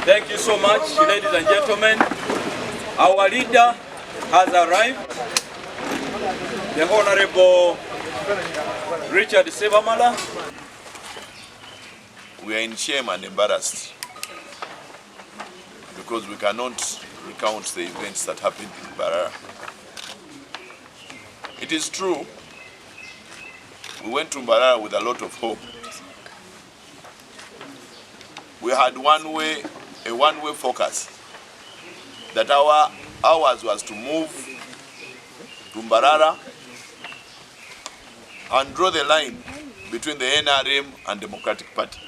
Thank you so much, ladies and gentlemen. Our leader has arrived, the Honorable Hon Sebamala. We are in shame and embarrassed because we cannot recount the events that happened in Mbarara. It is true, we went to Mbarara with a lot of hope. We had a one-way focus, that ours was to move to Mbarara and draw the line between the NRM and Democratic Party.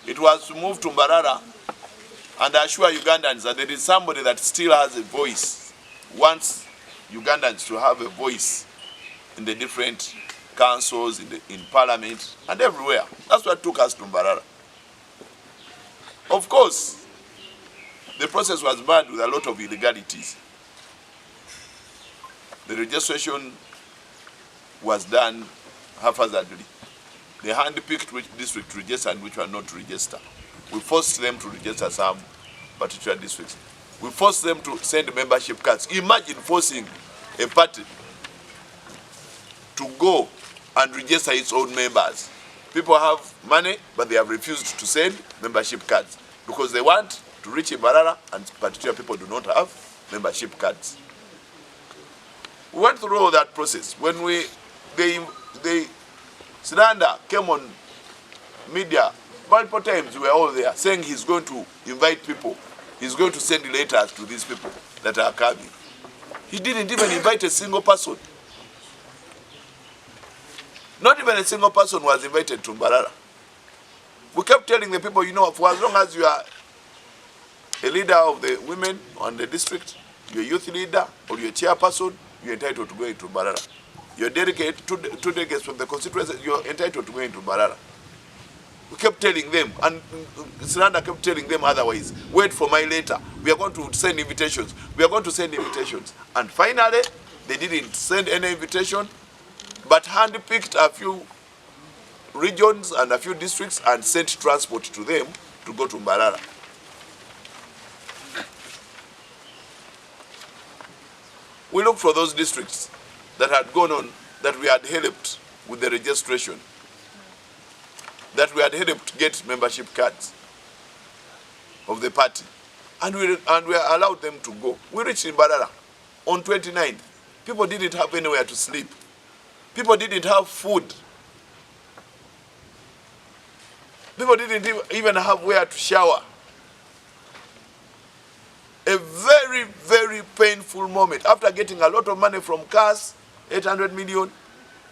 It was to move to Mbarara and assure Ugandans that there is somebody that still has a voice, wants Ugandans to have a voice in the different councils, in parliament, and everywhere. That's what took us to Mbarara. Of course, the process was bad with a lot of illegalities. The registration was done haphazardly. They handpicked which district to register and which were not to register. We forced them to register some particular districts. We forced them to send membership cards. Imagine forcing a party to go and register its own members. People have money, but they have refused to send membership cards because they want to reach Mbarara, and particular people do not have membership cards. We went through all that process. When Sinanda came on media multiple times, we were all there saying he's going to invite people. He's going to send letters to these people that are coming. He didn't even invite a single person. Not even a single person was invited to Mbarara. We kept telling the people, you know, for as long as you are a leader of the women on the district, you're a youth leader or you're a chairperson, you're entitled to go into Mbarara. You're delegate, two delegates from the constituency, you're entitled to go into Mbarara. We kept telling them, and Sinanda kept telling them otherwise. Wait for my letter. We are going to send invitations. We are going to send invitations. And finally, they didn't send any invitation, but handpicked a few regions and a few districts and sent transport to them to go to Mbarara. We looked for those districts that had gone on, that we had helped with the registration, that we had helped get membership cards of the party, and we allowed them to go. We reached Mbarara on 29th. People didn't have anywhere to sleep. People didn't have food. People didn't even have where to shower. A very, very painful moment. After getting a lot of money from CAS, 800 million,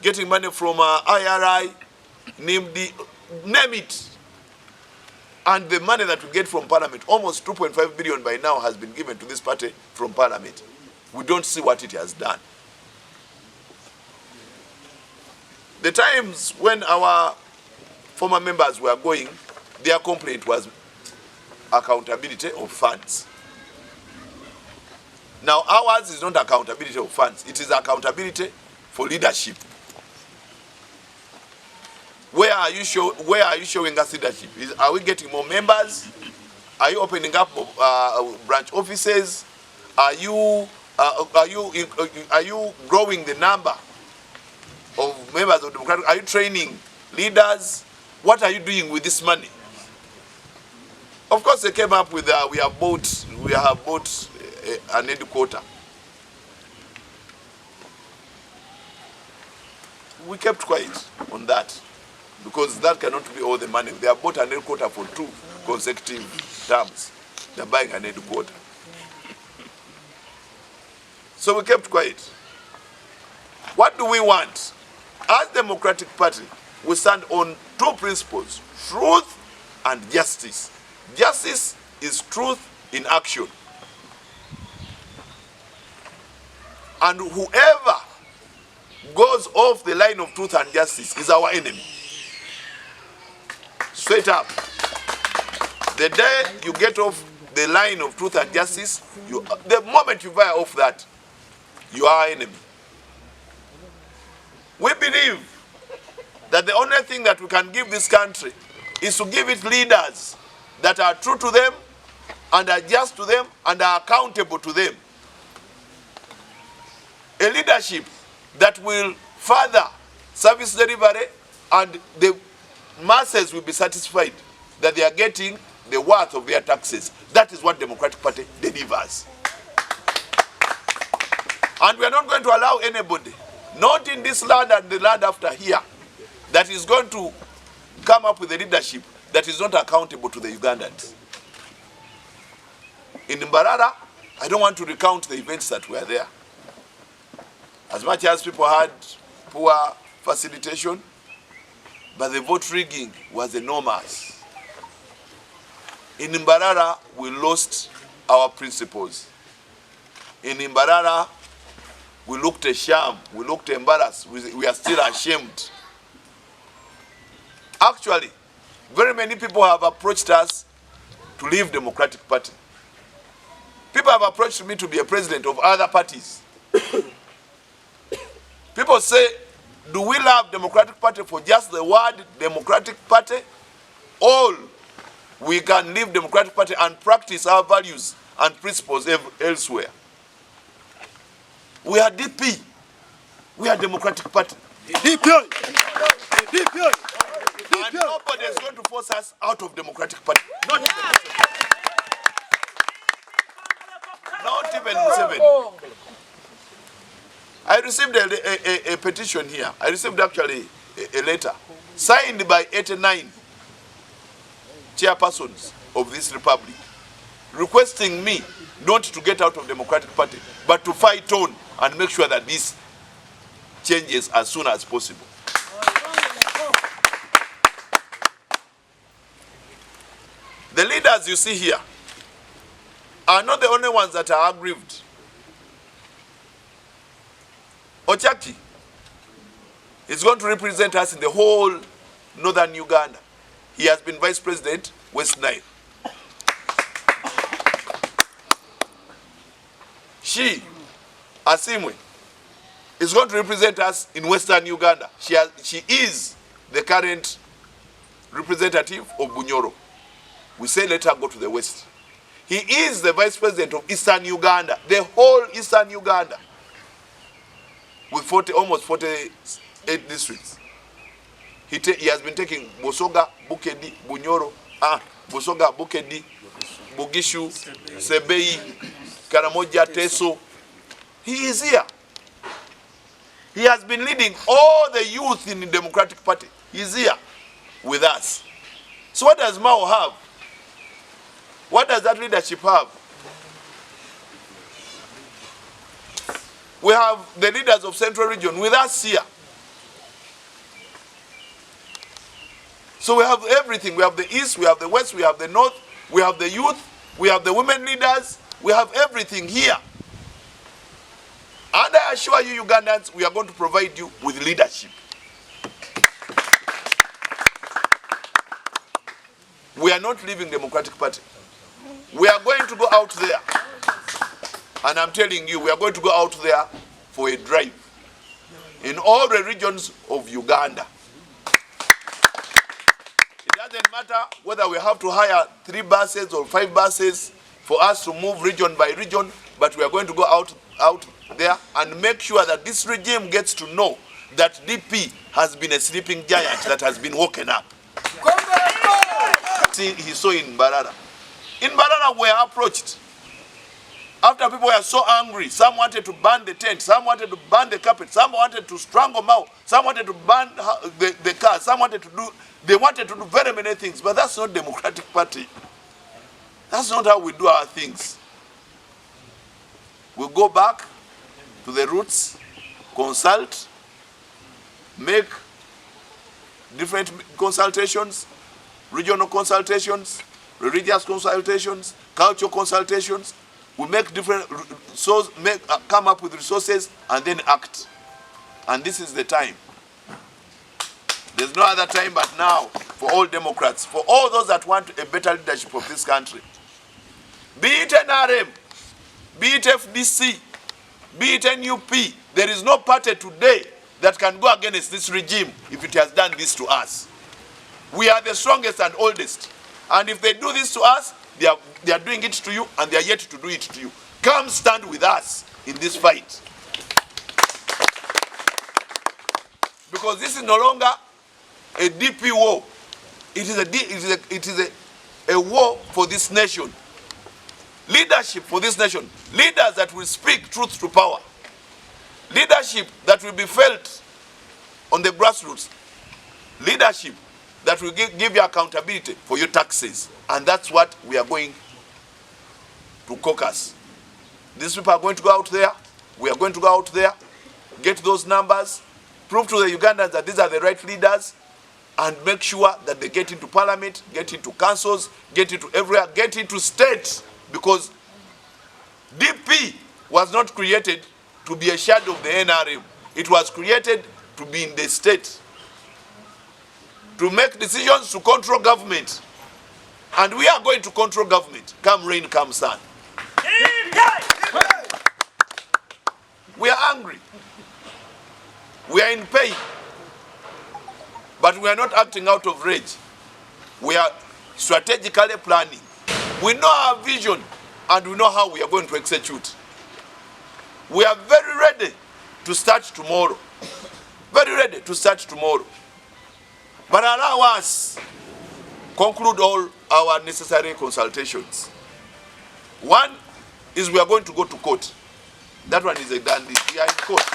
getting money from IRI, name it. And the money that we get from Parliament, almost 2.5 billion by now has been given to this party from Parliament. We don't see what it has done. The times when our former members were going, their complaint was accountability of funds. Now ours is not accountability of funds, it is accountability for leadership. Where are you showing us leadership? Are we getting more members? Are you opening up branch offices? Are you growing the number of members of Democratic? Are you training leaders? What are you doing with this money? Of course, they came up with we have bought an headquarter. We kept quiet on that because that cannot be all the money. They have bought an headquarter for 2 consecutive terms. They're buying an headquarter. So we kept quiet. What do we want? As Democratic Party, we stand on 2 principles: truth and justice. Justice is truth in action. And whoever goes off the line of truth and justice is our enemy. Straight up. The day you get off the line of truth and justice, the moment you veer off that, you are our enemy. We believe that the only thing that we can give this country is to give it leaders that are true to them and are just to them and are accountable to them. A leadership that will further service delivery, and the masses will be satisfied that they are getting the worth of their taxes. That is what Democratic Party delivers. And we are not going to allow anybody, not in this land and the land after here, that is going to come up with a leadership that is not accountable to the Ugandans. In Mbarara, I don't want to recount the events that were there. As much as people had poor facilitation, but the vote rigging was enormous. In Mbarara, we lost our principles. In Mbarara, we looked a sham, we looked embarrassed, we are still ashamed. Actually, very many people have approached us to leave Democratic Party. People have approached me to be a president of other parties. People say, do we love Democratic Party for just the word Democratic Party? Or we can leave Democratic Party and practice our values and principles elsewhere. We are DP. We are Democratic Party. DP. DP. And nobody is going to force us out of Democratic Party. Not even Museveni. I received a petition here. I received actually a letter signed by 89 chairpersons of this republic, requesting me not to get out of Democratic Party, but to fight on and make sure that this changes as soon as possible. The leaders you see here are not the only ones that are aggrieved. Ochaki is going to represent us in the whole northern Uganda. He has been vice president, West Nile. She, Asimwe, is going to represent us in western Uganda. She is the current representative of Bunyoro. We say let her go to the west. He is the vice president of eastern Uganda, the whole eastern Uganda, with almost 48 districts. He has been taking Bosoga, Bukedi, Bunyoro, Bosoga, Bukedi, Bugishu, Sebei, Karamoja, Teso. He is here. He has been leading all the youth in the Democratic Party. He is here with us. So what does Mao have? What does that leadership have? We have the leaders of Central Region with us here. So we have everything. We have the East, we have the West, we have the North, we have the youth, we have the women leaders, we have everything here. And I assure you, Ugandans, we are going to provide you with leadership. We are not leaving Democratic Party. We are going to go out there. And I'm telling you, we are going to go out there for a drive in all the regions of Uganda. It doesn't matter whether we have to hire 3 buses or 5 buses for us to move region by region, but we are going to go out there and make sure that this regime gets to know that DP has been a sleeping giant that has been woken up. See, he saw in Mbarara. In Mbarara, we were approached. After people were so angry, some wanted to burn the tent, some wanted to burn the carpet, some wanted to strangle Mao, some wanted to burn the car, they wanted to do very many things, but that's not Democratic Party. That's not how we do our things. We go back to the roots, consult, make different consultations, regional consultations, religious consultations, cultural consultations. We make different, come up with resources and then act. And this is the time. There's no other time but now for all Democrats, for all those that want a better leadership of this country. Be it NRM, be it FDC, be it NUP, there is no party today that can go against this regime if it has done this to us. We are the strongest and oldest. And if they do this to us, they are doing it to you, and they are yet to do it to you. Come stand with us in this fight. Because this is no longer a DP war. It is a war for this nation. Leadership for this nation. Leaders that will speak truth to power. Leadership that will be felt on the grassroots. Leadership that will give you accountability for your taxes. And that's what we are going to caucus. These people are going to go out there. We are going to go out there, get those numbers, prove to the Ugandans that these are the right leaders, and make sure that they get into parliament, get into councils, get into everywhere, get into states. Because DP was not created to be a shadow of the NRM. It was created to be in the state, to make decisions, to control government. And we are going to control government, come rain, come sun. We are angry. We are in pain. But we are not acting out of rage. We are strategically planning. We know our vision and we know how we are going to execute. We are very ready to start tomorrow. Very ready to start tomorrow. But allow us conclude all our necessary consultations. One is we are going to go to court. That one is a done deal. We are in court.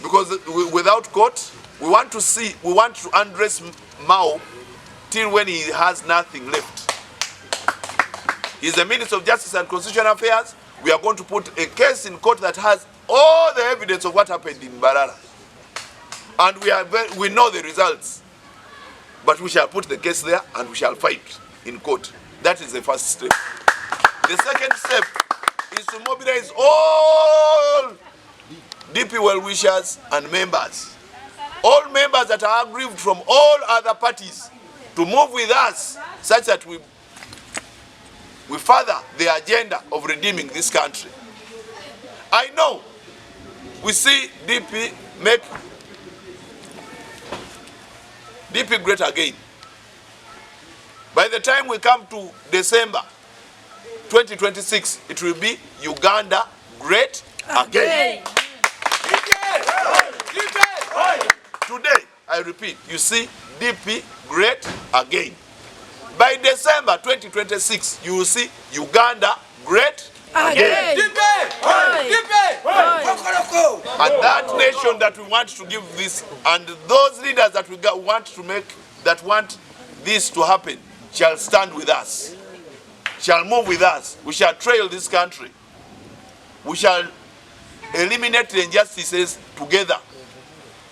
Because without court, we want to undress Mao till when he has nothing left. He's the Minister of Justice and Constitutional Affairs. We are going to put a case in court that has all the evidence of what happened in Mbarara. And we know the results. But we shall put the case there and we shall fight in court. That is the first step. The second step is to mobilize all DP well-wishers and members. All members that are aggrieved from all other parties to move with us such that we further the agenda of redeeming this country. I know we see DP make DP great again. By the time we come to December 2026, it will be Uganda great again. Today, I repeat, you see DP great again. By December 2026, you will see Uganda great again. And that nation that we want to give this, and those leaders that we want this to happen, shall stand with us, shall move with us. We shall trail this country. We shall eliminate the injustices together.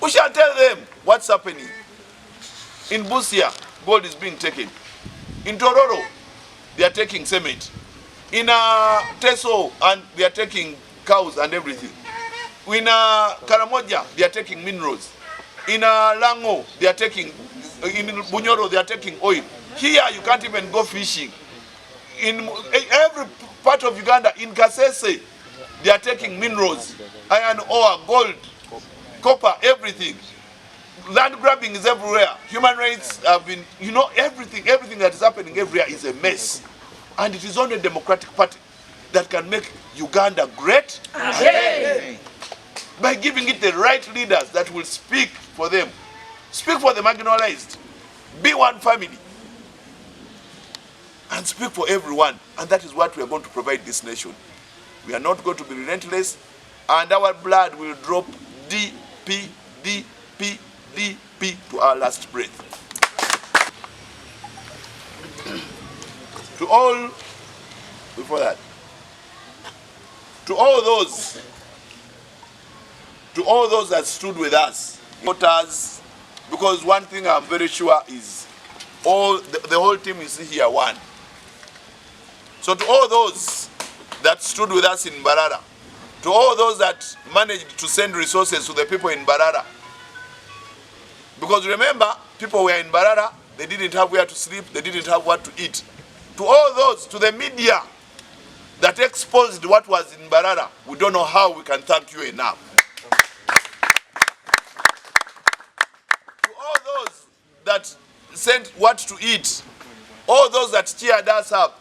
We shall tell them what's happening. In Busia, gold is being taken. In Tororo, they are taking cement. In Teso, and they are taking cows and everything. In Karamoja, they are taking minerals. In Lango, they are taking, in Bunyoro, they are taking oil. Here, you can't even go fishing. In every part of Uganda, in Kasese, they are taking minerals, iron ore, gold, copper, everything. Land grabbing is everywhere. Human rights have been, everything that is happening everywhere is a mess. And it is only a democratic party that can make Uganda great again. By giving it the right leaders that will speak for them. Speak for the marginalized. Be one family. And speak for everyone. And that is what we are going to provide this nation. We are not going to be relentless. And our blood will drop DP, DP, DP to our last breath. To all, before that, to all those that stood with us, voters, because one thing I'm very sure is the whole team is here, one. So to all those that stood with us in Mbarara, to all those that managed to send resources to the people in Mbarara, because remember, people were in Mbarara, they didn't have where to sleep, they didn't have what to eat. To all those, to the media that exposed what was in Mbarara, we don't know how we can thank you enough. To all those that sent what to eat, all those that cheered us up,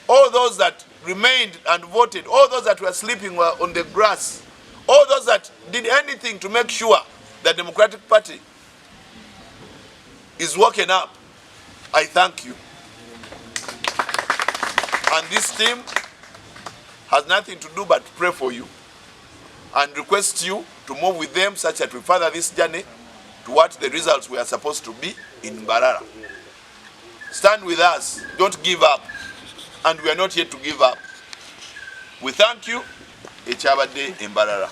all those that remained and voted, all those that were sleeping on the grass, all those that did anything to make sure the Democratic Party is woken up, I thank you. And this team has nothing to do but pray for you and request you to move with them such that we further this journey to what the results we are supposed to be in Mbarara. Stand with us, don't give up, and we are not here to give up. We thank you. Ekyabadde Mbarara.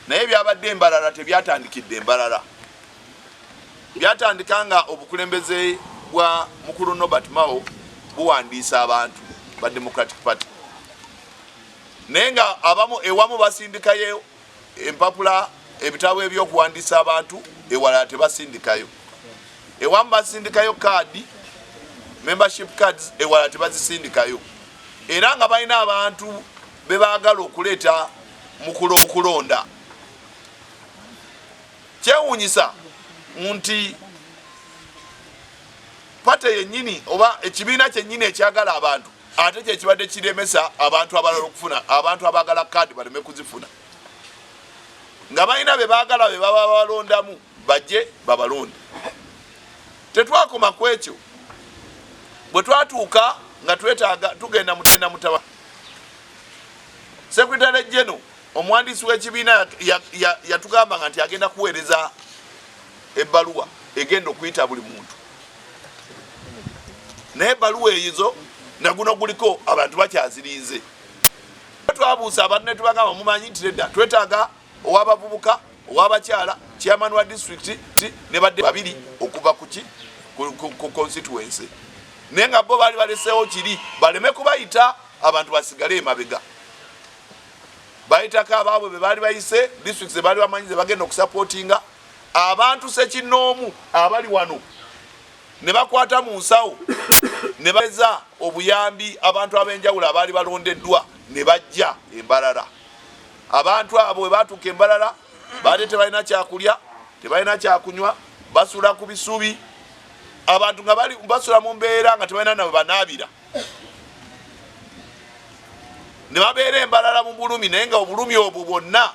Naye byabadde Mbarara tebyatandikidde Mbarara. Byatandikanga obukulembeze bwa mukulu Norbert Mao buwandiisa abantu ba Democratic Party. Naye nga abamu ewamu basindikayo empapula ebitabo ebyokuwandiisa abantu, ewala tebasindikayo. Ewamu basindikayo kaadi, membership cards, ewala tebazisindikayo. Era nga balina abantu bebaagala okuleeta mu kulonda. Kyewuunyisa nti pate yennyini oba ekibiina kyennyini ekyagala abantu ate kyekibadde kiremesa abantu abalala okufuna, abantu abaagala kaadi baleme kuzifuna. Nga balina be baagala be baba balondamu bajje babalonde. Tetwakoma ku ekyo. Bwe twatuuka nga tugenda mutawa. Secretary General omuwandiisi w'ekibiina yatugamba nti agenda kuweereza ebbaluwa egenda okuyita buli muntu. Naye ebbaluwa ezo naguno guliko abantu bakyazirinze. Twabuusa abantu ne tubagamba mumanyi nti nedda twetaaga ow'abavubuka, ow'abakyala, chairman wa district ne badde babiri okuva ku constituency. Naye nga bo baali baleseewo kiri baleme kubayita abantu basigale emabega. Bayitako abaabwe be baali bayise, districts ze baali bamanyi ze bagenda okusupportinga, abantu sekinnoomu abali wano ne bakwata mu nsawo ne beza obuyambi abantu ab'enjawulo abaali balondeddwa ne bajja Mbarara. Abantu abo bwe baatuuka Mbarara baali tebalina kyakulya, tebalina kyakunywa, basula ku bisubi. Abantu nga bali basula mu mbeera nga tebalina nawe banaabira. Ne babeera Mbarara mu bulumi, naye nga obulumi obwo bwonna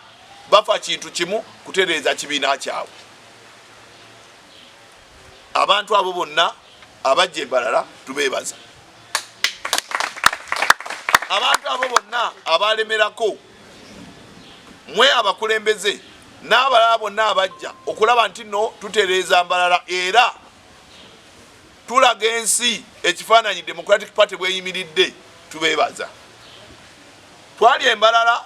bafa kintu kimu, kutereeza kibiina kyabwe. Abantu abo bonna abajja Mbarara tubeebaza. Abantu abo bonna abalemerako, mwe abakulembeze n'abalala bonna abajja okulaba nti no tutereeza Mbarara era tulaga ensi ekifaananyi Democratic Party bweyimiridde, tubeebaza. Twali Mbarara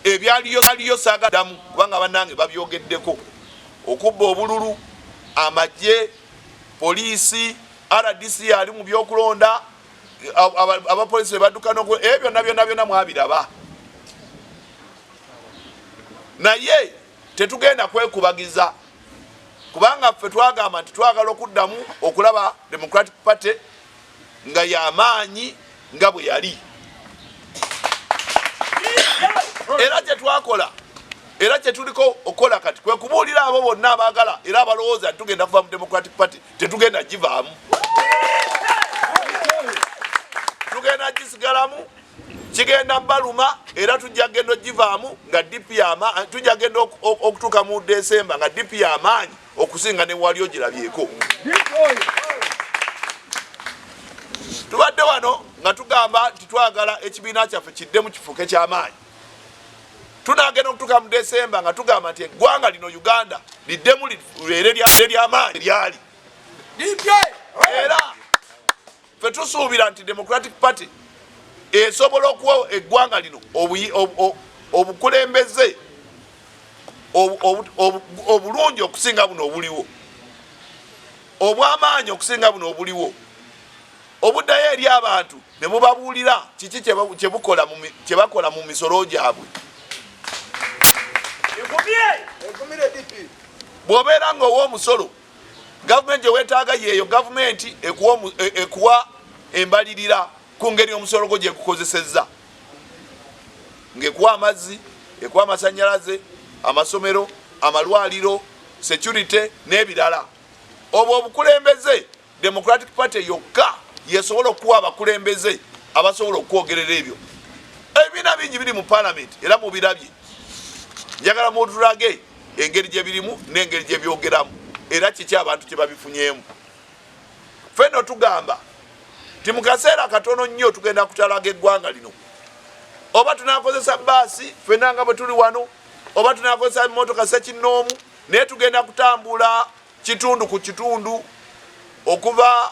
ebyaliyo saagaddamu kubanga bannange babyogeddeko. Okubba obululu, amagye, poliisi, RDC ali mu byokulonda, abapoliisi badduka ebyo byonna mwabiraba. Naye tetugenda kwekubagiza kubanga ffe twagamba nti twagala okuddamu okulaba Democratic Party nga y'amaanyi nga bwe yali. Era kyetwakola, era kyetuliko okukola kati kwe kubuulira abo bonna abaagala era abalowooza tugenda kuva mu Democratic Party, tetugenda givaamu. Tugenda gisigalamu, kigenda baluma era tujja genda givaamu nga DP y'amaanyi, tujja genda okutuuka mu December nga DP y'amaanyi okusinga ne wali ogirabyeko. Tubadde wano nga tugamba nti twagala ekibiina kyaffe kidde mu kifuuke ky'amaanyi. Tunagenda okutuuka mu December nga tugamba nti eggwanga lino Uganda liddemu ly'amaanyi lyali. Era ffe tusuubira nti Democratic Party esobola okuwa eggwanga lino obukulembeze obulungi okusinga buno obuliwo, obw'amaanyi okusinga buno obuliwo, obuddayo eri abantu ne mubabuulira kiki kye bakola mu misolo gyabwe. Bw'obeera ng'ow'omusolo, gavumenti gye weetaaga yeeyo gavumenti ekuwa embalirira ku ngeri omusolo gwo gye gukozesezza, ng'ekuwa amazzi, ekuwa amasannyalaze, amasomero, amalwaliro, security n'ebirala. Obwo obukulembeze Democratic Party yokka yesobola okuwa abakulembeze abasobola okwogerera ebyo. Ebibiina bingi biri mu parliament era mubirabye. Njagala mutulage engeri gye birimu n'engeri gye byogeramu era kiki abantu kye babifunyeemu. Ffenno tugamba ti mu kaseera katono nnyo tugenda kutalaga eggwanga lino. Oba tunakozesa baasi ffenna nga bwe tuli wano, oba tunakozesa emmotoka ssekinnoomu, naye tugenda kutambula kitundu ku kitundu okuva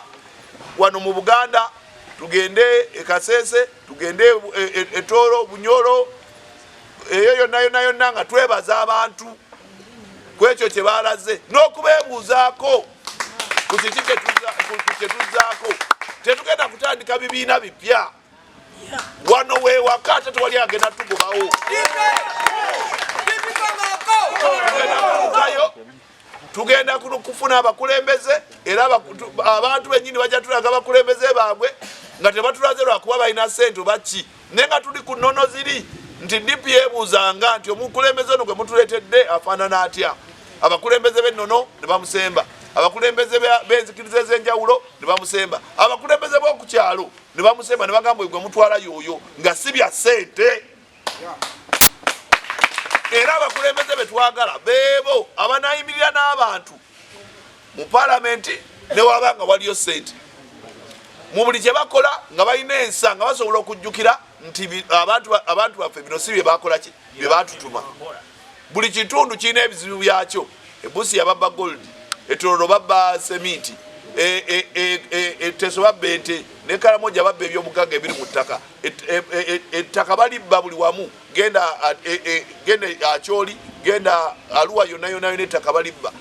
wano mu Buganda tugende e Kasese, tugende e Tooro, Bunyoro, eyo yonna nga twebaza abantu ku ekyo kye baalaze n'okubeebuuzaako ku kiki kye tuzzaako. Tetugenda kutandika bibiina bipya wano weewaka ate tewali agenda tugobawo. Tugenda kufuna abakulembeze era abantu bennyini bajja tulaga abakulembeze baabwe nga tebatulaze lwakuba balina ssente baki naye nga tuli ku nnono ziri nti DP ebuuzanga nti omukulembeze ono gwe mutuleetedde afaanana atya. Abakulembeze b'ennono ne bamusemba, abakulembeze b'enzikiriza ez'enjawulo ne bamusemba, abakulembeze b'oku kyalo ne bamusemba ne bagamba gwe mutwala yooyo nga si bya ssente. Era abakulembeze betwagala beebo abanayimirira n'abantu mu palamenti ne wabanga waliyo ssente mu buli kye bakola nga balina ensa nga basobola okujjukira nti abantu baffe bino si bye bakola ki bye batutuma. Buli kitundu kirina ebizibu byakyo. Ebusi yababba gold, Etololo babba seminti, Teso babba ente, ne Karamoja babba eby'omugagga ebiri mu ttaka. Ettaka balibba buli wamu. Genda Acholi, genda Arua yonna ettaka balibba.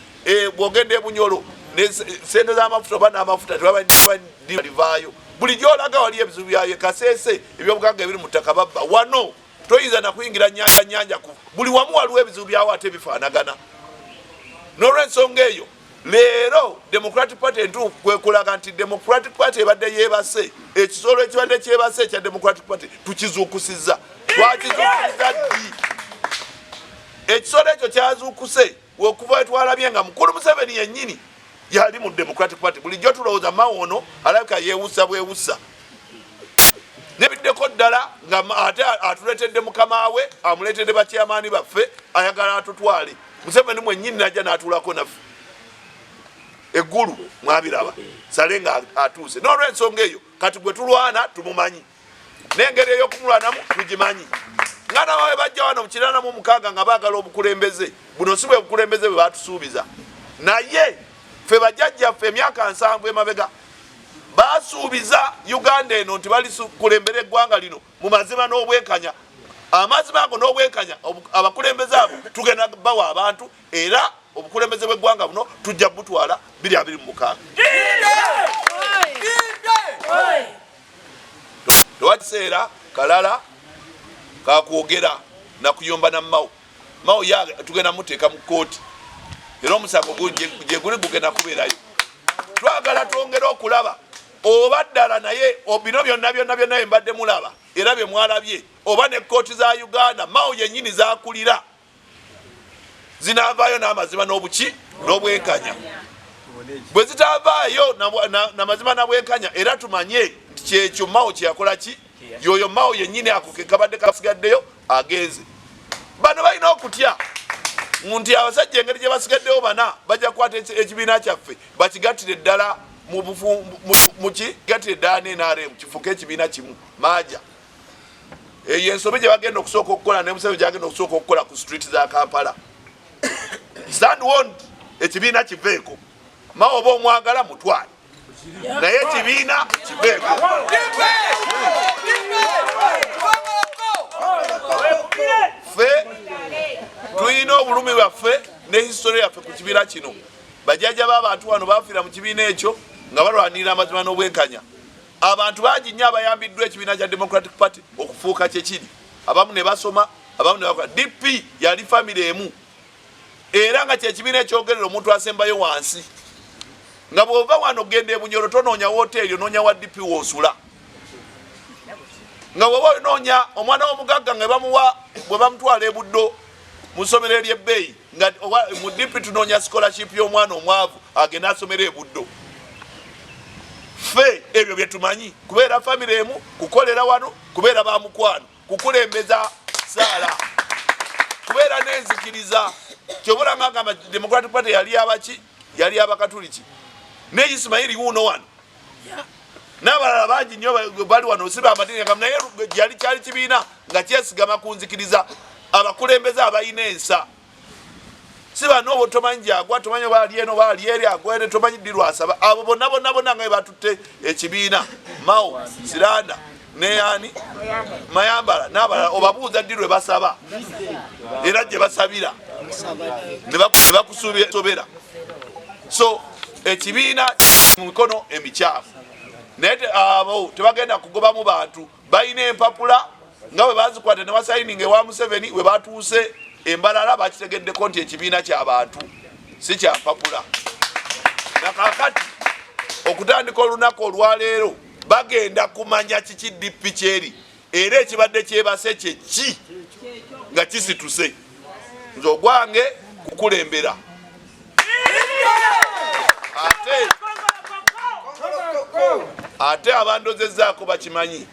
Bw'ogenda e Bunyoro ne sente z'amafuta oba n'amafuta tebabadivaayo. Buli gy'olaga wali ebizibu byayo. Kasese eby'omugagga ebiri mu ttaka babba. Wano toyinza na kuyingira nnyanja ku buli wamu waliwo ebizibu byawo ate bifaanagana. N'olw'ensonga eyo leero Democratic Party entuufu kwe kulaga nti Democratic Party ebadde yeebase, ekisolo ekibadde kyebase ekya Democratic Party tukizuukusizza. Twakizuukusiza ddi. Ekisolo ekyo kyazuukuse okuva twalabye nga mukulu Museveni yennyini yali mu Democratic Party. Bulijjo tulowooza Mawono alabika yeewussa bwewussa. Nebiddeko ddala nga ate atuleetedde mukama we, amuleetedde bakyamaani baffe, ayagala atutwale. Museveni mwennyini najja n'atuulako naffe. Eggulu mwabiraba sale nga atuuse. N'olw'ensonga eyo kati gwe tulwana tumumanyi, n'engeri ey'okumulwanamu tugimanyi. Nga nabawe bajja wano mu 86 nga baagala obukulembeze buno si bwe bukulembeze bwe batusuubiza. Naye ffe bajjajjaffe emyaka 7 emabega basuubiza Uganda eno nti balikulembera eggwanga lino mu mazima n'obwenkanya. Amazima ago n'obwenkanya abakulembeze abo tugenda bawa abantu era obukulembeze bw'eggwanga buno tujja butwala 2026. Tewakiseera kalala kakwogera na kuyomba na Mao ya tugenda muteeka mu kooti era omusango gye guli gugenda kubeerayo. Twagala twongera okulaba oba ddala naye bino byonna mbadde mulaba era bye mwalabye oba ne kooti za Uganda Mao yennyini zaakulira zinaavaayo n'amazima n'obuki n'obwenkanya. Bwe zitaavaayo n'amazima n'obwenkanya era tumanye nti kyekyo Mao kyeyakola ki yoyo Mao yennyini ako ke kabadde kasigaddeyo agenze. Bano balina okutya nti abasajja engeri gye basigaddeyo bana bajja kukwata ekibiina kyaffe bakigattire ddala mukigattire ddala n'NRM kifuke ekibiina kimu maaja. Eyo ensobi gye bagenda okusooka okukola ne Museveni gyagenda okusooka okukola ku street za Kampala. Stand warned, ekibiina kiveeko. Mao oba omwagala mutwale naye ekibiina kiveeko. Ffe tulina obulumi bwaffe ne history yaffe ku kibiina kino. Bajjajja b'abantu wano baafiira mu kibiina ekyo nga balwanirira amazima n'obwenkanya. Abantu bangi nnyo abayambiddwa ekibiina kya Democratic Party okufuuka kyekiri. Abamu ne basoma, abamu ne bakola. DP yali famire emu era nga kyekibiina ekyogerera omuntu asembayo wansi. Nga bw'ova wano ogenda e Bunyoro tonoonya woteeri onoonya wa DP w'osula. Nga bw'oba onoonya omwana w'omugagga nga bwe bamutwala e Buddo mu ssomero ery'ebbeeyi nga mu DP tunoonya scholarship y'omwana omwavu agenda asomera e Buddo. Ffe ebyo bye tumanyi kubeera family emu, kukolera wano, kubeera ba mukwano, kukulembeza saala, kubeera n'enzikiriza. Kyobula ngamba Democratic Party yali abaki, yali abakatuliki. Ne Ismail wuno wano. N'abalala bangi nnyo bali wano siba amadini naye yali kyali kibiina nga kyesigama ku nzikiriza abakulembeza abalina ensa. Siba n'obo tomanyi gyagwa, tomanyi baali eno baali eri agwene, tomanyi ddi lwasaba. Abo bonna nga bwe batutte ekibiina Mao, Siranda, Neyani, Mayambala n'abalala obabuuza ddi lwe basaba era gye basabira ne bakusobera. So ekibiina mu mikono emikyafu. Naye abo tebagenda kugobamu bantu, balina empapula nga bwe bazikwata ne basayininga ewa Museveni we batuuse embalala bakitegeddeko nti ekibiina ky'abantu si kya mpapula. Nakakati okutandika olunaku olwaleero bagenda kumanya kiki DP kyeri era ekibadde kyebase kyeki nga kisituse. Nze ogwange kukulembera ate abandozezzaako bakimanyi.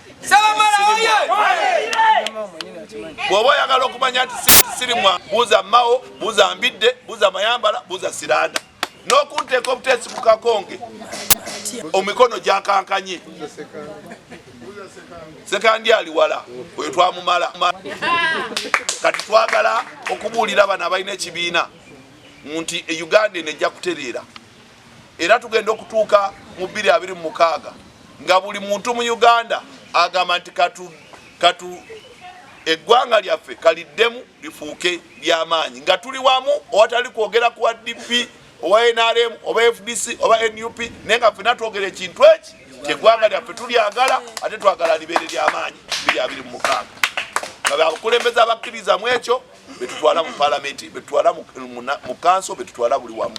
Bw'oba oyagala okumanya nti siri mwa buuza Mao, buuza Mbidde, buuza Mayambala, buuza Siranda. N'okunteeka obuteesi ku kakonge omikono gyakankanye. Sekandi ali wala oyo twamumala. Kati twagala okubuulira bano abalina ekibiina nti Uganda nejja kutereera era tugenda okutuuka mu 2026 nga buli muntu mu Uganda agamba nti katu eggwanga lyaffe kaliddemu lifuuke ly'amaanyi nga tuli wamu owatali kwogera ku DP owa NRM oba FDC oba NUP naye nga ffenna twogera ekintu eki eggwanga lyaffe tulyagala ate twagala libeere ly'amaanyi 2026 nga bakulembeza abakkiriza mu ekyo betutwala mu palamenti betutwala mu kanso betutwala buli wamu.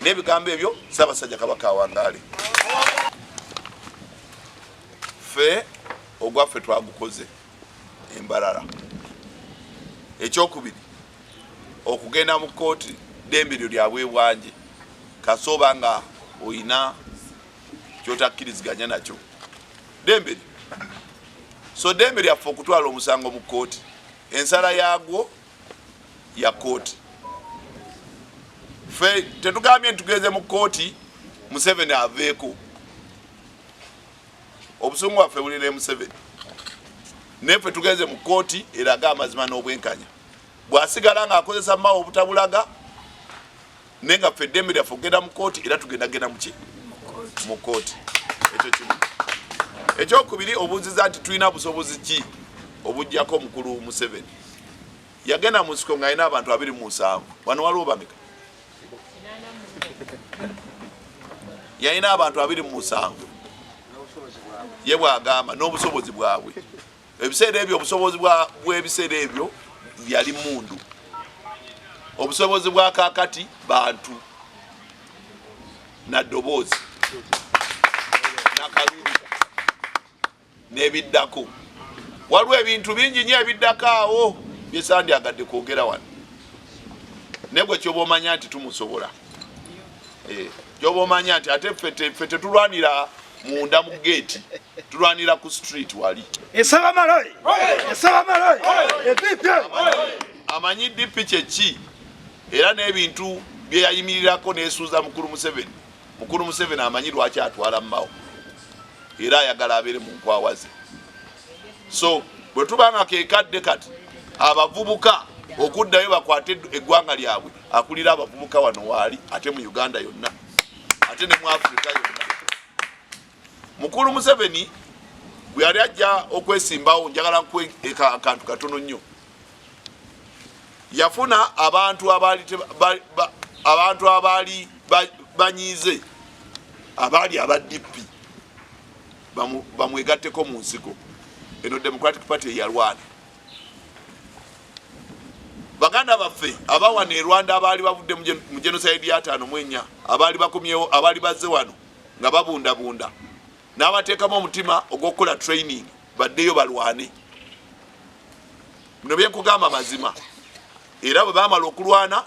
N'ebigambo ebyo Ssaabasajja Kabaka awangaale. Ffe ogwaffe twagukoze embalala. Ekyokubiri okugenda mu kkooti ddembe lyo lyabwe bwanje kasoba nga oyina kyotakkiriziganya nakyo ddembe lyo. So ddembe lyaffe okutwala omusango mu kkooti, ensala yaagwo ya kkooti. Ffe tetugambye ntugeze mu kkooti Museveni aveeko. Obusungu waffe bulire Museveni. Neffe tugeze mu kkooti eraga amazima n'obwenkanya. Bw'asigala ng'akozesa Mao obutabulaga naye nga ffe eddembe lyaffe okugenda mu kkooti era tugendagenda mu kkooti. Ekyo kimu. Ekyokubiri obuuziza nti tulina busobozi ki obujjako omukulu Museveni. Yagenda mu nsiko ng'alina abantu 27. Wano waliwo bameka? Yalina abantu 27 ye bw'agamba n'obusobozi bwabwe. Ebiseera ebyo obusobozi bw'ebiseera ebyo yali mundu. Obusobozi bwa kakati bantu na ddoboozi nakalulu n'ebiddako. Waliwo ebintu bingi nnyo ebiddako awo bye sandyagadde kwogera wano. Ne gwe kyoba omanya nti tumusobola. Kyoba omanya nti ate ffe tetulwanira munda mu geeti, tulwanira ku street wali. Sebamala! Sebamala! Amanyi DP kyeki era n'ebintu bye yayimirirako n'esuuza mukulu Museveni. Mukulu Museveni amanyi lwaki atwala Mao era ayagala abeere mu nkwawa ze. So bwe tubanga keekadde kati abavubuka okuddayo bakwate eggwanga lyabwe akulira abavubuka wano waali ate mu Uganda yonna ate ne mu Afrika yonna. Mukulu Museveni bwe yali ajja okwesimbawo njagala nkwe akantu katono nnyo. Yafuna abantu abaali banyiize abaali aba DP bamwegatteko mu nsiko. Eno Democratic Party yalwana. Baganda baffe abawana e Rwanda abaali bavudde mu genocide ya 5 abaali bakomyewo abaali bazze wano nga babundabunda n'abateekamu omutima ogw'okukola training baddeyo balwane. Bino bye nkugamba mazima. Era bwe baamala okulwana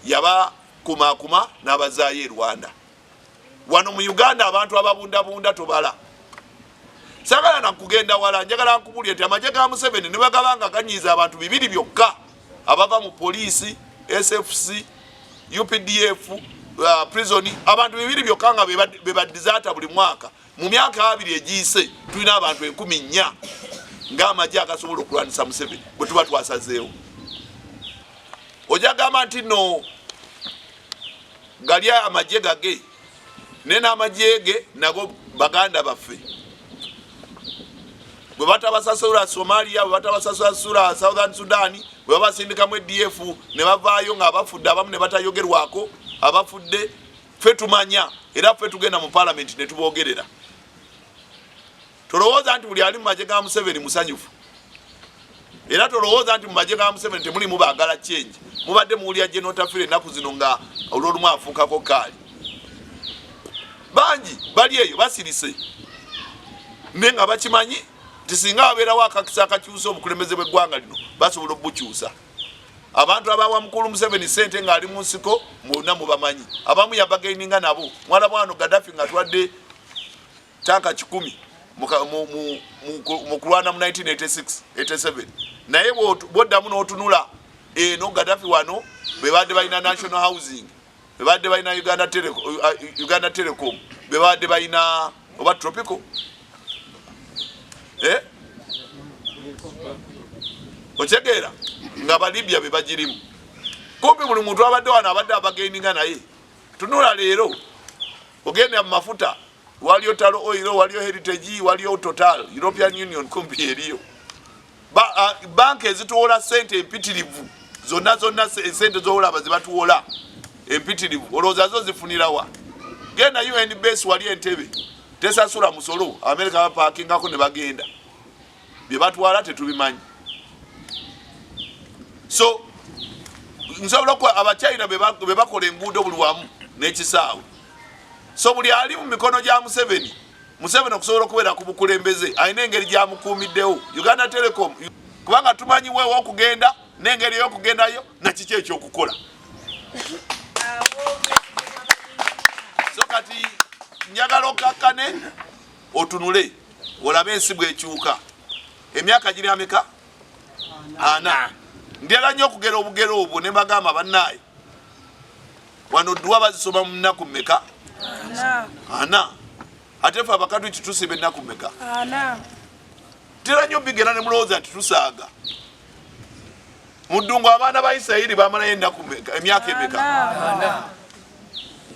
yaba kuma n'abazaayo e Rwanda. Wano mu Uganda abantu ababundabunda tobala. Sagala nakugenda wala njagala nkubulye nti amagye ga Museveni ne bagabanga ganyiza abantu 2 byokka abava mu poliisi, SFC, UPDF, prison, abantu 2 byokka nga bebadizata buli mwaka. Mu myaka 2 egiyise tulina abantu 14,000 ng'amagye agasobola okulwanisa Museveni bwe tuba twasazeewo. Ojagamba nti no gali amagye gage ne n'amagye ge nago baganda baffe. Bwe batabasasula Somalia, bwe batabasasula Southern Sudan, bwe babasindikamu EDF ne bavaayo nga abafudde abamu ne batayogerwako abafudde, ffe tumanya era ffe tugenda mu parliament ne tuboogerera. Tolowooza nti buli ali mu magye ga Museveni musanyufu. Era tolowooza nti mu magye ga Museveni temulimu baagala change. Mubadde muwulira General Tafire ennaku zino nga olw'olumu afuukako kaali. Bangi bali eyo basirise naye nga bakimanyi nti singa wabeerawo akakisa akakyusa obukulembeze bw'eggwanga lino basobola obukyusa. Abantu abawa mukulu Museveni ssente ng'ali mu nsiko mwonna mubamanyi. Abamu yabagaininga nabo. Mwala bwano Gaddafi nga twadde tanka 10 mu kulwana mu 1986-87. Naye bw'oddamu n'otunula eno Gaddafi wano bebadde balina national housing, bebadde balina Uganda Telecom, bebadde balina oba Tropical ochegeera nga balibya bebagirimu. Kumpi buli muntu abadde wano abadde abagaininga naye. Tunula leero ogenda mu mafuta waliyo Talo Oil, waliyo Heritage, waliyo Total, European Union kumpi eriyo. Banki ezituwola sente empitirivu zonna sente z'olaba zibatuwola empitirivu olowooza zo zifunirawa. Genda UN base wali Entebbe tesasula musolo, Amerika bapaakingako ne bagenda. Bye batwala tetubimanyi. So nsobola okuwa Abachina be bakola enguudo buli wamu n'ekisaawe. So buli ali mu mikono gya Museveni okusobola okubeera ku bukulembeze alina engeri gyamukuumiddewo. Uganda Telecom kubanga tumanyi weewo okugenda n'engeri y'okugendayo na kiki ekyokukola. So kati njagala okakkane otunule olabe ensi bw'ekyuka. Emyaka giri ameka? 4. Ndyala nnyo okugera obugero obwo ne bagamba bannaaye wano dduwa bazisoma mu nnaku mmeka? 4. Ate ffe abakatu kitusiba ennaku mmeka? 4. Ntera nnyo bigera ne mulowooza nti tusaaga. Mu ddungu abaana ba Isirayiri bamalayo ennaku mmeka? Emyaka emeka? 4.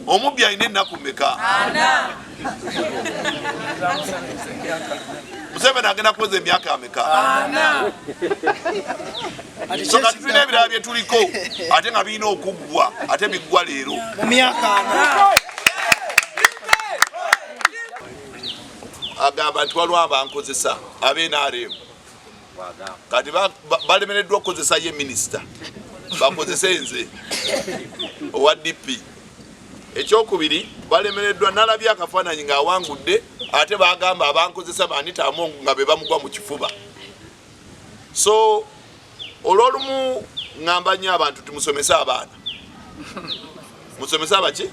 Omubbi alina ennaku mmeka? 4. Museveni agenda kuweza emyaka ameka? 4. So kati tulina ebirala bye tuliko ate nga birina okuggwa ate biggwa leero mu myaka 4. Agamba nti waliwo abankozesa ab'NRM kati balemereddwa okukozesa ye minisita bakozese nze owa DP. Ekyokubiri balemereddwa nalabye akafaananyi ng'awangudde ate bagamba abankozesa Anita Amongu nga be bamugwa mu kifuba. So olw'olumu ngamba nnyo abantu timusomese abaana. Musomese abaki?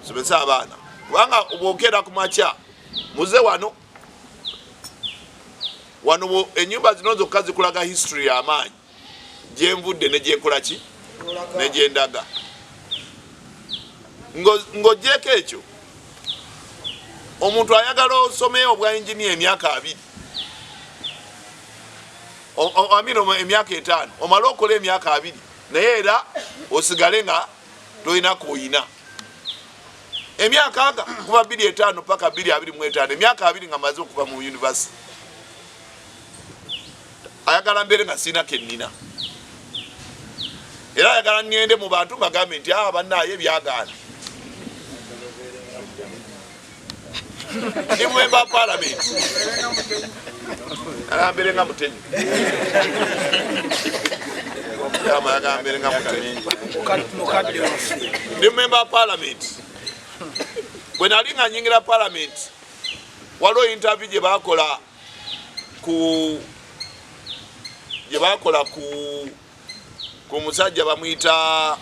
Musomese abaana. Kubanga bw'okeera ku makya muze wano ennyumba zino zokka zikulaga history y'amaanyi gyenvudde ne gyekola ki ne gyendaga. Ng'oggyeko ekyo omuntu ayagala osomeyo obwa engineer emyaka 2 emyaka 5 omala okola emyaka 2 naye era osigale nga tolina kuyina emyaka kuva 25 paka 25 emyaka 2 nga maze okuva mu university. Ayagala mbere nga sina kennina era ayagala ngende mu bantu bagambe nti bannaaye byagaana. Ndi member of parliament agambire nga mutenyi agambire nga mutenyi ndi member of parliament. Bwe nali nga nyingira parliament waliwo interview gye bakola ku ku musajja bamuyita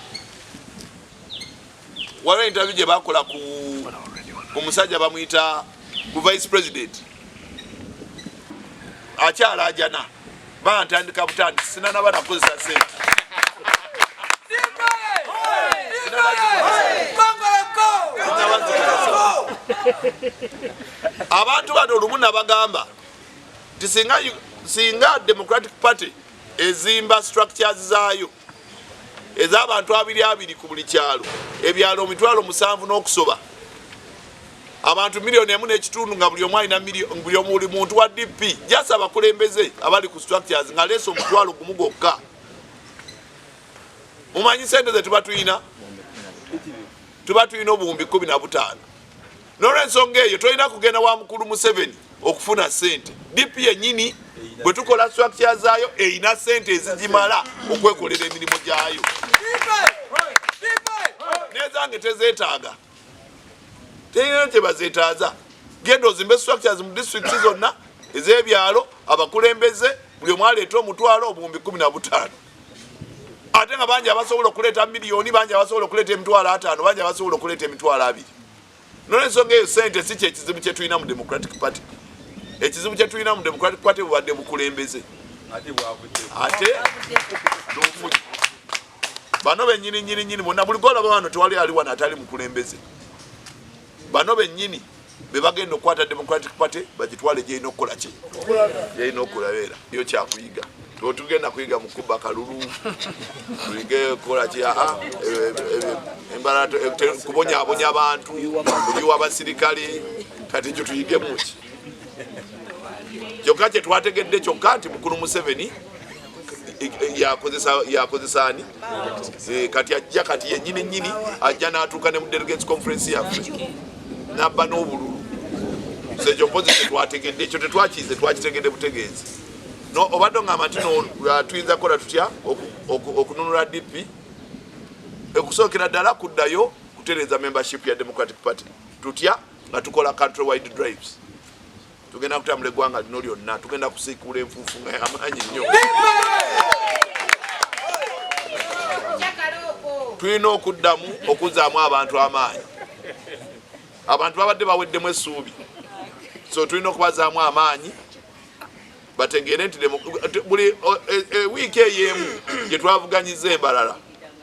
waliwo interview gye bakola ku musajja bamuyita ku vice president akyalajana bantandika butanti sinanaba nakozesa sente abantu bano olumu nabagamba nti singa Democratic Party ezimba structures zaayo ez'abantu 200 ku buli kyalo ebyalo 7,000 n'okusoba abantu 1.5 nga buli omu alina buli omuli muntu wa DP jasa abakulembeze abali ku structures nga leso 1,000 gokka. Mumanyi sente ze tuba tuyina obuwumbi 15. N'olw'ensonga eyo tolina kugenda wa mukulu Museveni okufuna sente. DP yennyini bwe tukola structures zaayo eyina sente ezigimala okwekolera emirimu gyayo. Nezange tezeetaaga. Teyina kye bazeetaaza. Genda ozimbe structures mu district zonna ez'ebyalo abakulembeze buli omu aleeta omutwalo obuwumbi 15. Ate nga bangi abasobola okuleeta miliyoni, bangi abasobola okuleeta emitwalo 5, bangi abasobola okuleeta emitwalo 2. N'olw'ensonga eyo sente si kye kizibu kye tulina mu Democratic Party. Ekizibu kye tulina mu Democratic Party bubadde bukulembeze. Ate n'ofuji. Bano bennyini bonna buli golaba wano tewali ali wano atali mukulembeze. Bano bennyini be bagenda okukwata Democratic Party bagitwale gy'erina okukola ki? Gy'erina okulabeera. Yo kyakuyiga. Tugenda kuyiga mu kuba kalulu. Tuyige kola ki? Embala kubonyabonya abantu, kuyiwa abasirikale, kati kyo tuyige muki. Kyokka kye twategedde kyokka nti mukulu Museveni yakozesa ani kati ajja kati yennyini ajja n'atuuka ne mu delegates conference yaffe n'abba n'obululu. Ekyo mpozi tetwategedde, ekyo tetwakize twakitegedde butegeezi. No obadde ngamba nti tuyinza kukola tutya okununula DP okusookera ddala kuddayo kutereeza membership ya Democratic Party tutya nga tukola country wide drives. Tugenda kutambula eggwanga lino lyonna, tugenda kusiikula enfuufu nga y'amaanyi nnyo. Tulina okuddamu okuzzaamu abantu amaanyi. Abantu babadde baweddemu essuubi, so tulina okubazaamu amaanyi bategeere nti buli wiiki ey'emu gye twavuganyiza embalala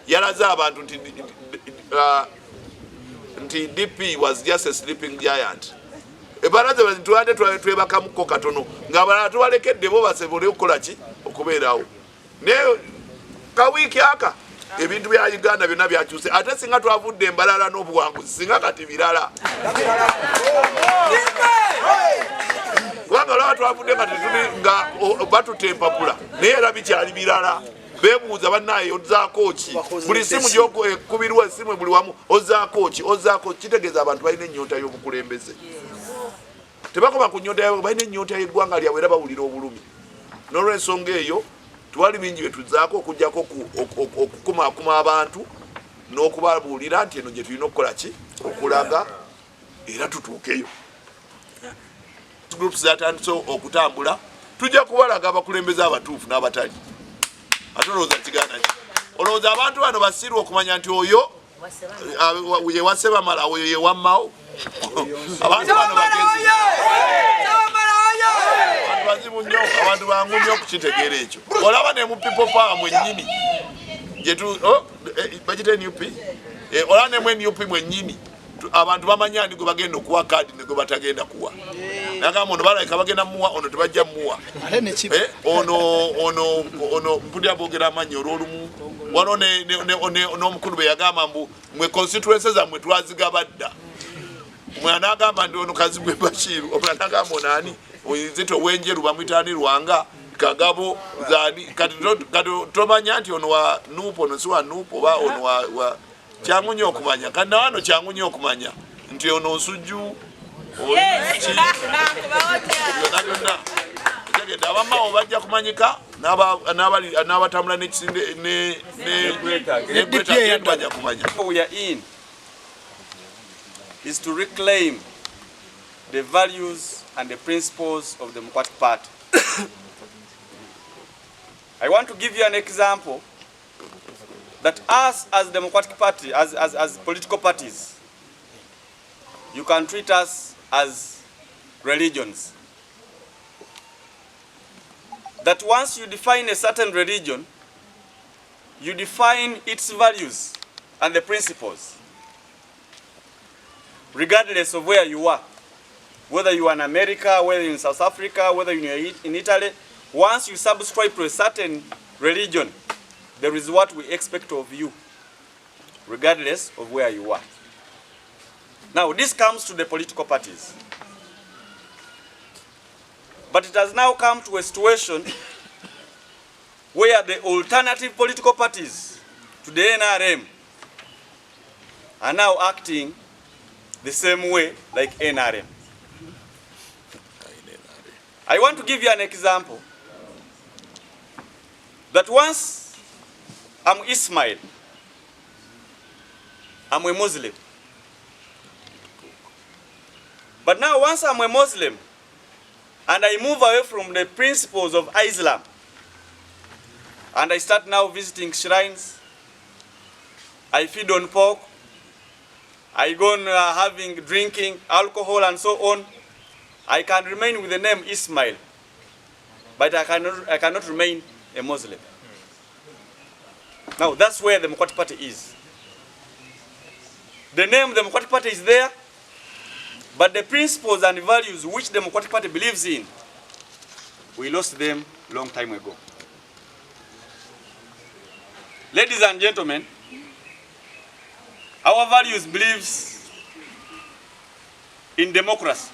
yalaze abantu nti DP was just a sleeping giant. Ebalaze tubadde twebakamuko katono ng'abalala tubalekedde bo basobole okukola ki? Okubeerawo. Naye kawiiki aka ebintu bya Uganda byonna byakyuse, ate singa twavudde embalala n'obuwanguzi singa kati birala. Kubanga olaba twavudde nga tetuli nga batutempapula naye era bikyali birala. Beebuuza bannaye ozzaako ki? Buli simu gy'ekubirwa essimu buli wamu ozzaako ki? Kitegeeza abantu balina ennyonta y'obukulembeze. Tebakoma ku nnyonta yaabwe, balina ennyonta y'eggwanga lyabwe era bawulira obulumi. N'olw'ensonga eyo twali bingi bye tuzzaako okuggyako okukumaakuma abantu n'okubabuulira nti eno gye tulina okukola ki? Okulaga era tutuukeyo. Groups zatandise okutambula, tujja kubalaga abakulembeze abatuufu n'abatali. Ate olowooza kigaana ki? Olowooza abantu bano basiru okumanya nti oyo ye wa Sebamala, oyo ye wammawo. Abantu bano bagezi. Abantu bazibu nnyo, abantu bangu nnyo okukitegeera ekyo. Olaba ne mu people power mwennyini bagite NUP, olaba ne mu NUP mwennyini abantu bamanya ni gwe bagenda okuwa kaadi ne gwe batagenda kuwa. Nagamba ono balabika bagenda muwa, ono tebajja muwa. Ono mpulira boogera amanyi olw'olumu. Wano n'omukulu be yagamba mbu mwe constituency zammwe twazigabadda. Omwana n'agamba ndi ono Kazibwe Bashiru, omwana n'agamba onaani Zito Wenjeru bamwitaani Lwanga Kagabo Zani. Kati tomanya nti ono wa Nuupu, ono si wa Nuupu oba ono wa kyangu nnyo okumanya. Kati na wano kyangu nnyo okumanya nti ono nsujju byonna tegedde abamawo bajja kumanyika n'abatambula n'ekisinde n'egweta bajja kumanya. We are in is to reclaim the values and the principles of the Democratic Party. I want to give you an example that us as Democratic Party, as political parties, you can treat us as religions. That once you define a certain religion, you define its values and the principles, regardless of where you are. Whether you are in America, whether you're in South Africa, whether you're in Italy, once you subscribe to a certain religion, there is what we expect of you, regardless of where you are. Now, this comes to the political parties. But it has now come to a situation where the alternative political parties to the NRM are now acting the same way like NRM. I want to give you an example. That once I'm Ismail, I'm a Muslim. But now once I'm a Muslim, and I move away from the principles of Islam, and I start now visiting shrines, I feed on pork, I go on drinking alcohol and so on, I can remain with the name Ismail, but I cannot remain a Muslim. Now that's where the Democratic Party is. The name Democratic Party is there, but the principles and values which the Democratic Party believes in, we lost them long time ago. Ladies and gentlemen, our values believes in democracy.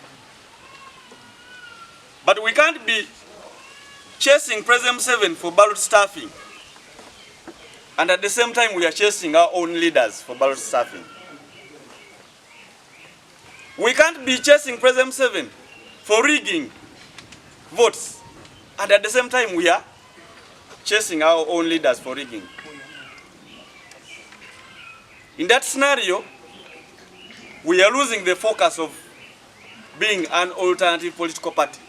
But we can't be chasing President 7 for ballot staffing, and at the same time we are chasing our own leaders for ballot staffing. We can't be chasing President 7 for rigging votes, and at the same time we are chasing our own leaders for rigging. In that scenario, we are losing the focus of being an alternative political party,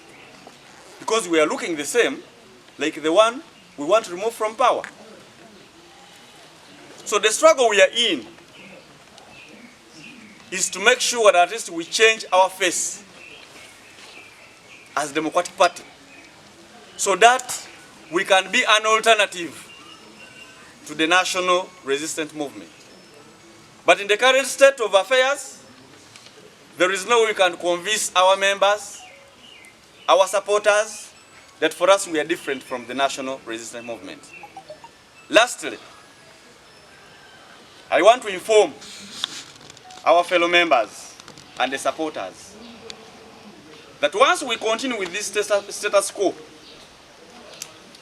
because we are looking the same like the one we want to remove from power. So the struggle we are in is to make sure that at least we change our face as Democratic Party, so that we can be an alternative to the national resistance movement. But in the current state of affairs, there is no way we can convince our members, our supporters, that for us we are different from the national resistance movement. Lastly, I want to inform our fellow members and the supporters that once we continue with this status quo,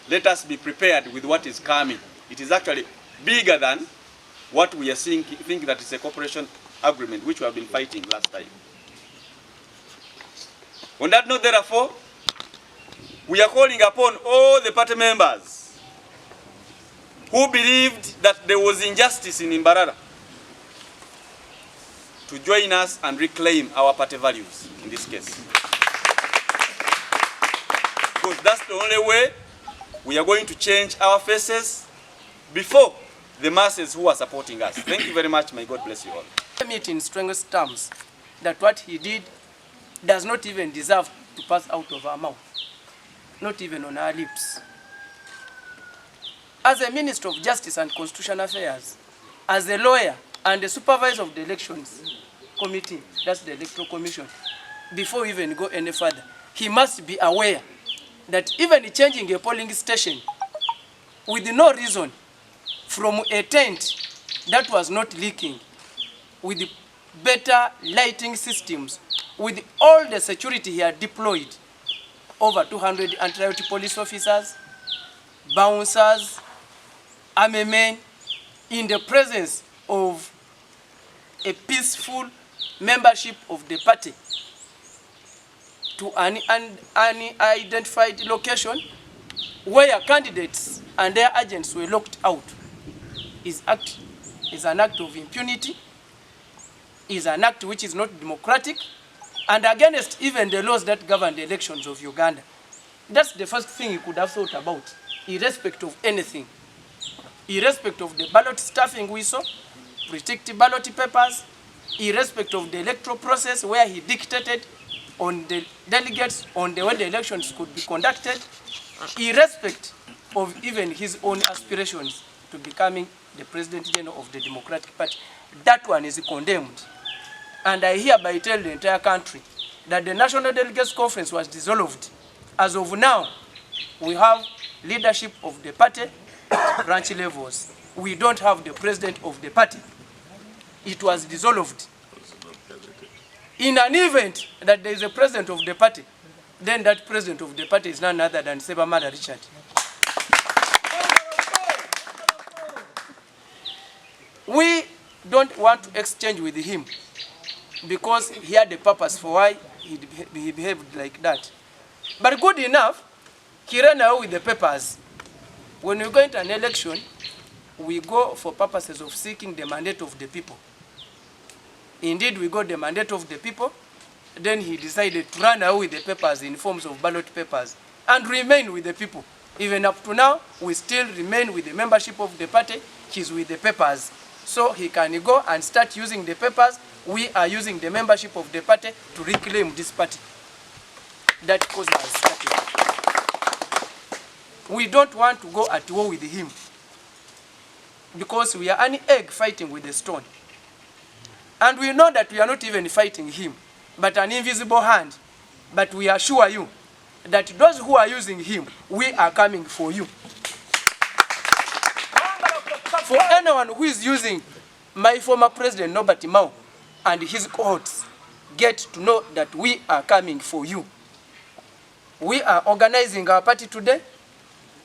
let us be prepared with what is coming. It is actually bigger than what we are seeing, think that it's a cooperation agreement which we have been fighting last time. On that note, therefore, we are calling upon all the party members who believed that there was injustice in Mbarara to join us and reclaim our party values in this case. Because that's the only way we are going to change our faces before the masses who are supporting us. Thank you very much. May God bless you all. It in strongest terms that what he did does not even deserve to pass out of our mouth, not even on our lips. As a Minister of Justice and Constitutional Affairs, as a lawyer and the supervisor of the elections committee, that's the Electoral Commission, before we even go any further, he must be aware that even changing a polling station with no reason from a tent that was not leaking, with better lighting systems, with all the security he had deployed, over 200 anti-riot police officers, bouncers, army men, in the presence of a peaceful membership of the party to an unidentified location where candidates and their agents were locked out is an act of impunity, is an act which is not democratic, and against even the laws that govern the elections of Uganda. That's the first thing he could have thought about, irrespective of anything. irrespective of the ballot stuffing we saw, protect ballot papers, irrespective of the electoral process where he dictated on the delegates on the way the elections could be conducted, irrespective of even his own aspirations to becoming the President General of the Democratic Party. That one is condemned. And I hereby tell the entire country that the National Delegates Conference was dissolved. As of now, we have leadership of the party at branch levels. We don't have the president of the party. It was dissolved. In an event that there is a president of the party, then that president of the party is none other than Sebamala Richard. We don't want to exchange with him because he had a purpose for why he behaved like that. But good enough, he ran away with the papers. When we go into an election, we go for purposes of seeking the mandate of the people. Indeed, we got the mandate of the people. Then he decided to run away with the papers in forms of ballot papers and remain with the people. Even up to now, we still remain with the membership of the party. He's with the papers. So he can go and start using the papers. We are using the membership of the party to reclaim this party. That cause has started. We don't want to go at war with him because we are an egg fighting with a stone. And we know that we are not even fighting him, but an invisible hand. But we assure you that those who are using him, we are coming for you. For anyone who is using my former president, Norbert Mao, and his cohorts, get to know that we are coming for you. We are organizing our party today.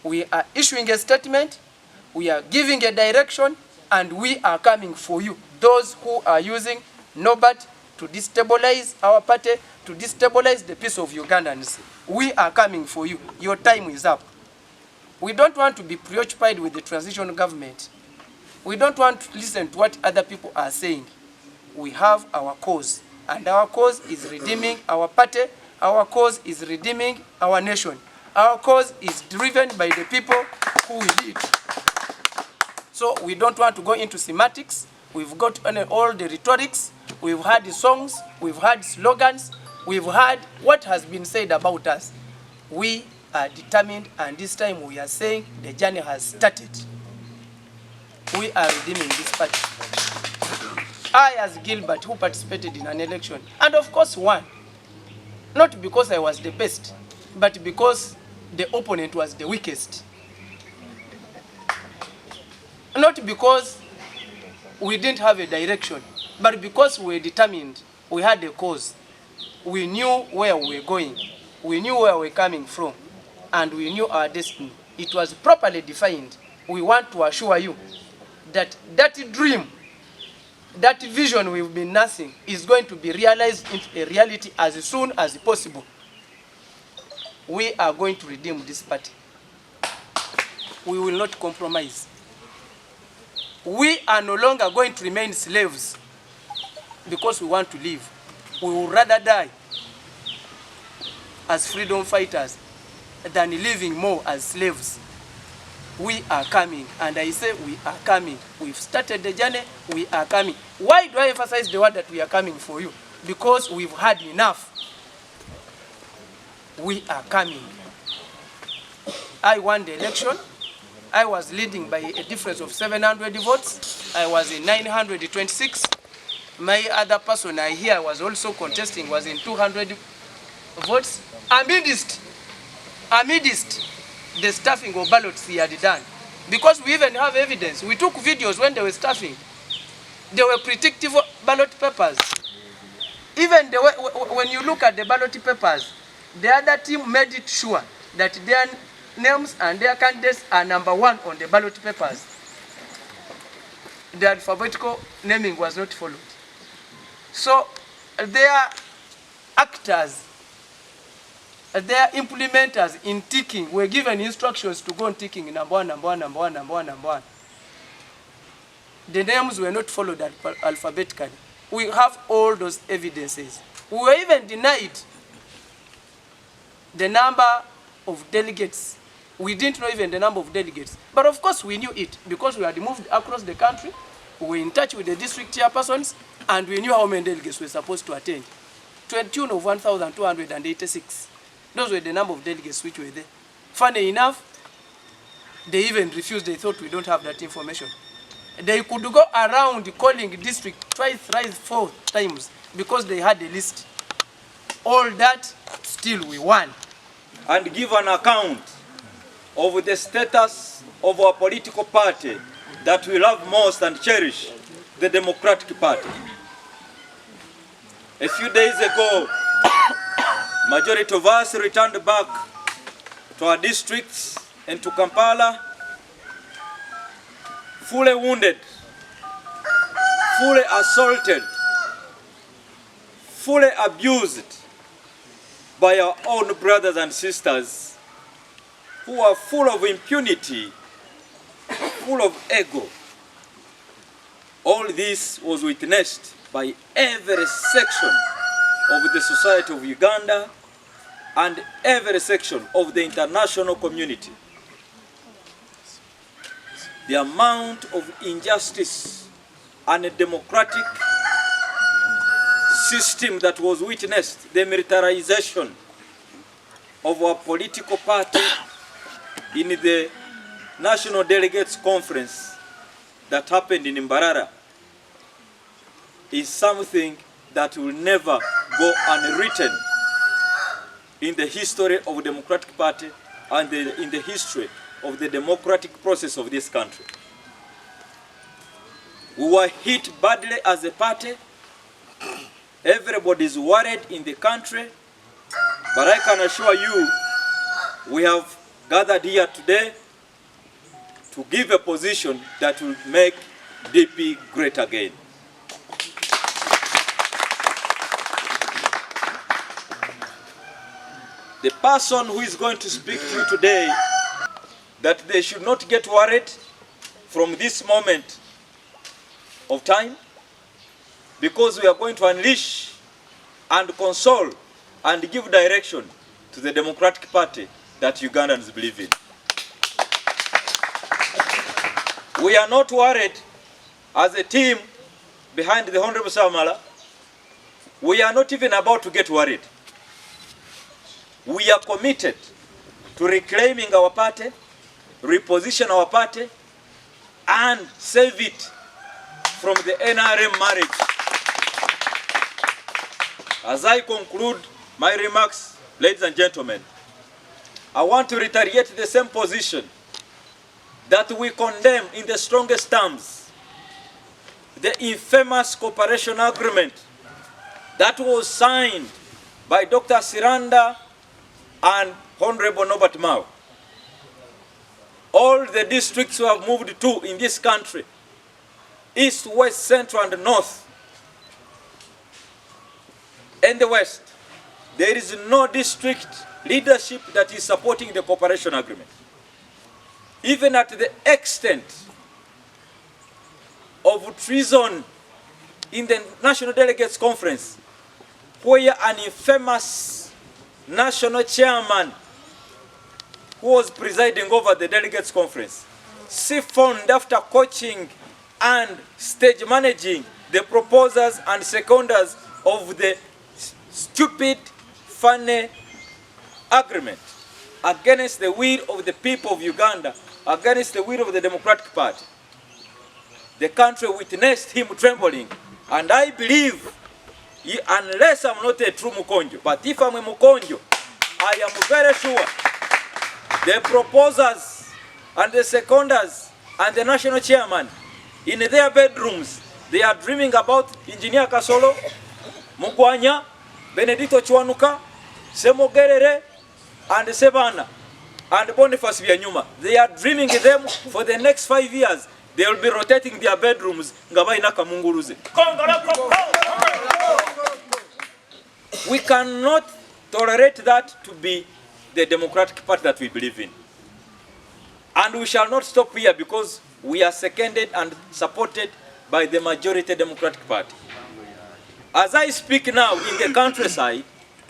We are issuing a statement. We are giving a direction, and we are coming for you. Those who are using Norbert to destabilize our party, to destabilize the peace of Ugandans, we are coming for you. Your time is up. We don't want to be preoccupied with the transition government. We don't want to listen to what other people are saying. We have our cause, and our cause is redeeming our party. Our cause is redeeming our nation. Our cause is driven by the people who we lead. So we don't want to go into semantics. We've got all the rhetorics. We've heard the songs. We've heard slogans. We've heard what has been said about us. We are determined, and this time we are saying the journey has started. We are redeeming this party. I, as Gilbert, who participated in an election, and of course won, not because I was the best, but because the opponent was the weakest. Not because we didn't have a direction, but because we were determined, we had a cause. We knew where we were going. We knew where we were coming from, and we knew our destiny. It was properly defined. We want to assure you that that dream, that vision we've been nursing is going to be realized into a reality as soon as possible. We are going to redeem this party. We will not compromise. We are no longer going to remain slaves because we want to live. We would rather die as freedom fighters than living more as slaves. We are coming, and I say we are coming. We've started the journey, we are coming. Why do I emphasize the word that we are coming for you? Because we've had enough. We are coming. I won the election. I was leading by a difference of 700 votes. I was in 926. My other person I hear was also contesting was in 200 votes. Amidst the stuffing of ballots he had done. Because we even have evidence. We took videos when they were stuffing. They were predictive ballot papers. Even the way, when you look at the ballot papers, the other team made it sure that their names and their candidates are #1 on the ballot papers. The alphabetical naming was not followed. So their actors, their implementers in ticking were given instructions to go on ticking #1, #1, #1, #1, #1. The names were not followed alphabetically. We have all those evidences. We were even denied the number of delegates We didn't know even the number of delegates. But of course we knew it because we had moved across the country, we were in touch with the district chairpersons, and we knew how many delegates were supposed to attend. To a tune of 1,286. Those were the number of delegates which were there. Funny enough, they even refused. They thought we don't have that information. They could go around calling district twice, thrice, 4 times because they had a list. All that, still we won. And give an account of the status of our political party that we love most and cherish, the Democratic Party. A few days ago, majority of us returned back to our districts and to Kampala, fully wounded, fully assaulted, fully abused by our own brothers and sisters who are full of impunity, full of ego. All this was witnessed by every section of the society of Uganda and every section of the international community. The amount of injustice and a democratic system that was witnessed, the militarization of our political party in the National Delegates Conference that happened in Mbarara, is something that will never go unwritten in the history of the Democratic Party and in the history of the democratic process of this country. We were hit badly as a party. Everybody is worried in the country, but I can assure you, we have gathered here today to give a position that will make DP great again. The person who is going to speak to you today, that they should not get worried from this moment of time, because we are going to unleash and console and give direction to the Democratic Party that Ugandans believe in. We are not worried as a team behind the Hon Sebamala. We are not even about to get worried. We are committed to reclaiming our party, reposition our party, and save it from the NRM marriage. As I conclude my remarks, ladies and gentlemen, I want to reiterate the same position that we condemn in the strongest terms the infamous cooperation agreement that was signed by Dr. Siranda and Honorable Norbert Mao. All the districts we have moved to in this country, east, west, central, and north, and the west, there is no district leadership that is supporting the cooperation agreement. Even at the extent of treason in the National Delegates Conference, where an infamous national chairman who was presiding over the Delegates Conference siphoned after coaching and stage managing the proposers and seconders of the stupid, funny agreement against the will of the people of Uganda, against the will of the Democratic Party. The country witnessed him trembling, and I believe, unless I'm not a true Mukonjo, but if I'm a Mukonjo, I am very sure the proposers and the seconders and the national chairman, in their bedrooms, they are dreaming about Engineer Kasolo, Mugwanya, Benedito Chwanuka, Semogerere, and Sebana, and Boniface Byanyuma. They are dreaming them for the next 5 years. They will be rotating their bedrooms. We cannot tolerate that to be the Democratic Party that we believe in. And we shall not stop here, because we are seconded and supported by the majority Democratic Party. As I speak now in the countryside,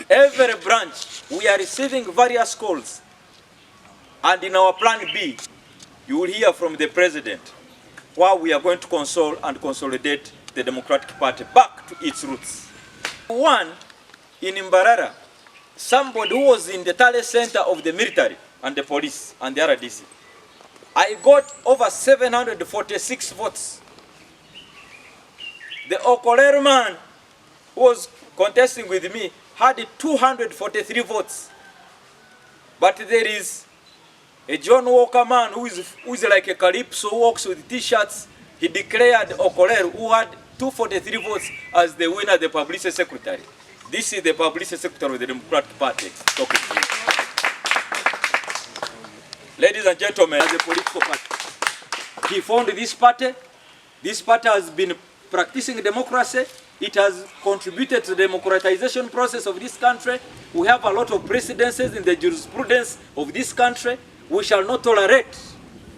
every branch, we are receiving various calls And in our plan B, you will hear from the president why we are going to console and consolidate the Democratic Party back to its roots. One, in Mbarara, somebody who was in the talent center of the military and the police and the RDC, I got over 746 votes. The Okolero man who was contesting with me had 243 votes. But there is a John Walker man who is like a calypso, who walks with t-shirts. He declared Okolero, who had 243 votes, as the winner, the publicity secretary. This is the publicity secretary of the Democratic Party talking to you. Ladies and gentlemen, as a political party, he formed this party. This party has been practicing democracy. It has contributed to the democratization process of this country. We have a lot of precedences in the jurisprudence of this country. We shall not tolerate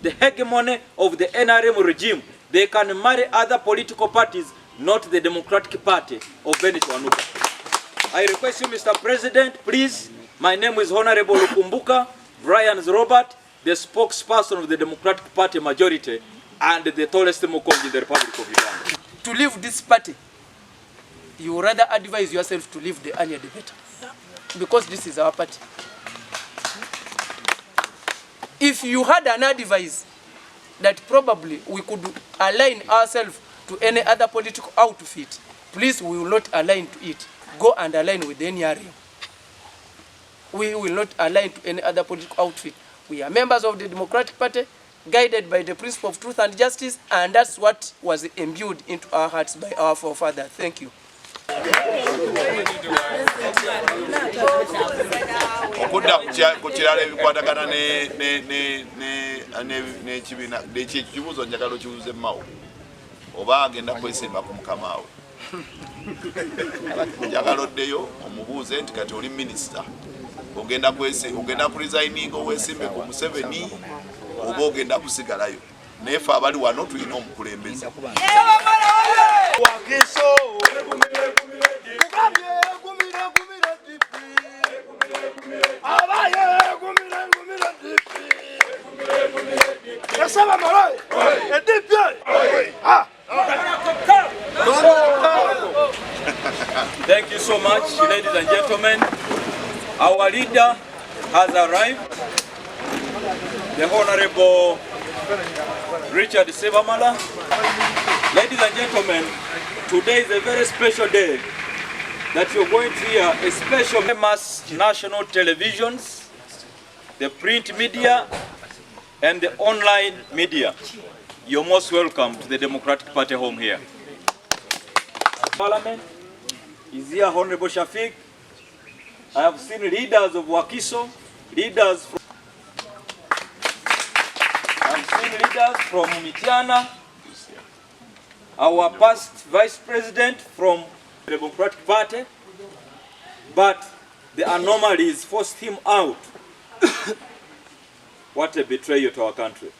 the hegemony of the NRM regime. They can marry other political parties, not the Democratic Party of Benito Anuga. I request you, Mr. President, please, my name is Honorable Lukumbuka Brian Robert, the spokesperson of the Democratic Party majority and the tallest Mukonji in the Republic of Uganda. To leave this party, you rather advise yourself to leave the earlier the better, because this is our party. If you had an advice that probably we could align ourselves to any other political outfit, please, we will not align to it. Go and align with any area. We will not align to any other political outfit. We are members of the Democratic Party, guided by the principle of truth and justice, and that's what was imbued into our hearts by our forefathers. Thank you. Okudda ku kirala ebikwatagana n'ekibiina ekibuuzo njagala okibuuze Mao oba agenda kwesimba ku mukama we. Njagala oddeyo omubuuze nti kati oli minisita, ogenda ku resigning oweesimbe ku Museveni oba ogenda kusigalayo. Naye ffe abali wano tulina omukulembeze. Thank you so much, ladies and gentlemen. Our leader has arrived, the Honorable Hon Sebamala. Ladies and gentlemen, today is a very special day that you're going to hear a special famous national televisions, the print media, and the online media. You're most welcome to the Democratic Party home here. Parliament is here, Honorable Shafiq. I have seen leaders of Wakiso, leaders from Mityana, our past vice president from the Democratic Party, but the anomalies forced him out. What a betrayal to our country.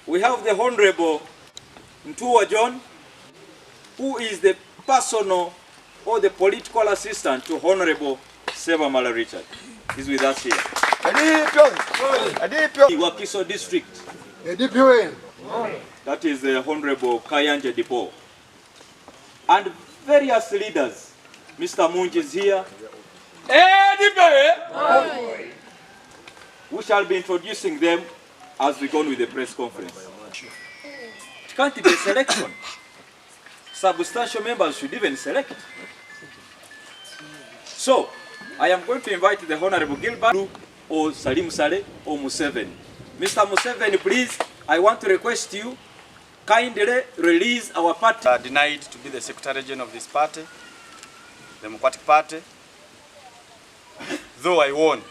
We have the Honorable Ntuwa John, who is the personal or the political assistant to Honorable Sebamala Richard. He's with us here. Wakiso district. That is the Honorable Kayanja Dipo. And various leaders. Mr. Munji is here. We shall be introducing them as we go on with the press conference. It can't be a selection. Substantial members should even select. So, I am going to invite the Honorable Gilbert or Salim Saleh or Museveni. Mr. Museveni, please, I want to request you kindly release our party. Denied to be the Secretary General of this party, Democratic Party, though I won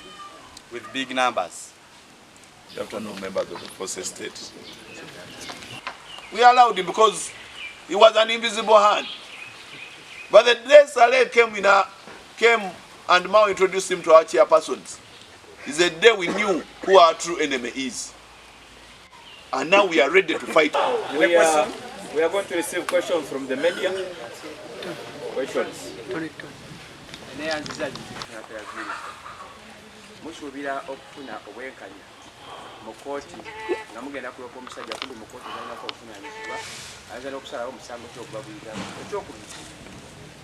with big numbers. You have to know members of the Forces State. We allowed him because he was an invisible hand. But the day Saleh came and Mao introduced him to our chairpersons, is the day we knew who our true enemy is. And now we are ready to fight. We are going to receive questions from the media. Questions. musuubira okufuna obwenkanya mu kooti nga mugenda kuloopa omusajja kumbi mu kooti zalinako obuvunaanyizibwa ayinza n'okusalawo omusango kyokubabuyita ekyokubiri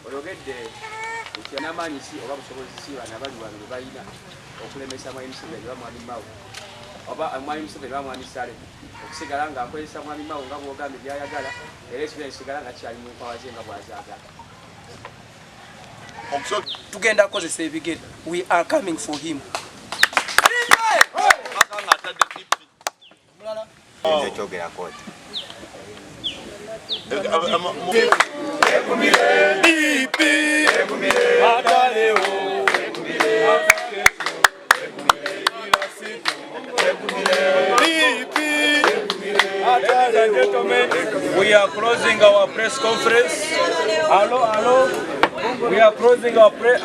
oyogedde nti n'amaanyi si oba busobozi si bana bali wano bwe balina okulemesa mwami Museveni oba mwami Mao oba mwami Museveni oba mwami Sale okusigala ng'akozesa mwami Mao nga bw'ogambye byayagala era ekibira kisigala nga kyali mu mpawa ze nga bw'azaagala. Tugenda kukozesa ebigere. We are coming for him. We are closing our press conference. Hello. We are closing our press.